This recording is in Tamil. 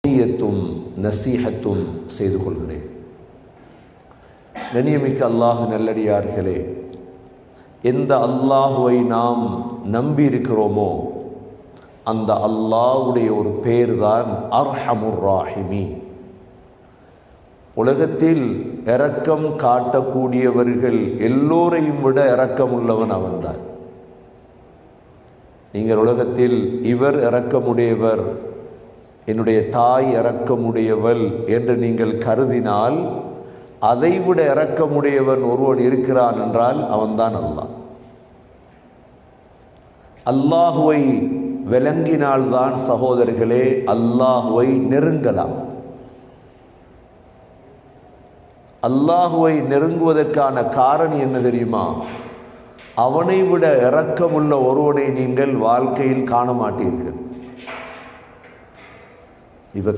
வசியத்தும் நசீஹத்தும் செய்து கொள்கிறேன். கண்ணியமிக்க அல்லாஹ் நல்லடியார்களே, எந்த அல்லாஹுவை நாம் நம்பி இருக்கிறோமோ அந்த அல்லாஹ்வுடைய ஒரு பேர் தான் அர்ஹமுர் ராஹிமீன். உலகத்தில் இரக்கம் காட்டக்கூடியவர்கள் எல்லோரையும் விட இரக்கமுள்ளவன் அவன்தான். நீங்கள் உலகத்தில் இவர் இரக்கமுடையவர், என்னுடைய தாய் இரக்கமுடையவள் என்று நீங்கள் கருதினால் அதைவிட இரக்கமுடையவன் ஒருவன் இருக்கிறான் என்றால் அவன்தான் அல்லாஹ். அல்லாஹுவை விளங்கினால்தான் சகோதரர்களே அல்லாஹுவை நெருங்கலாம். அல்லாஹுவை நெருங்குவதற்கான காரணம் என்ன தெரியுமா? அவனை விட இரக்கமுள்ள ஒருவனை நீங்கள் வாழ்க்கையில் காண மாட்டீர்கள்.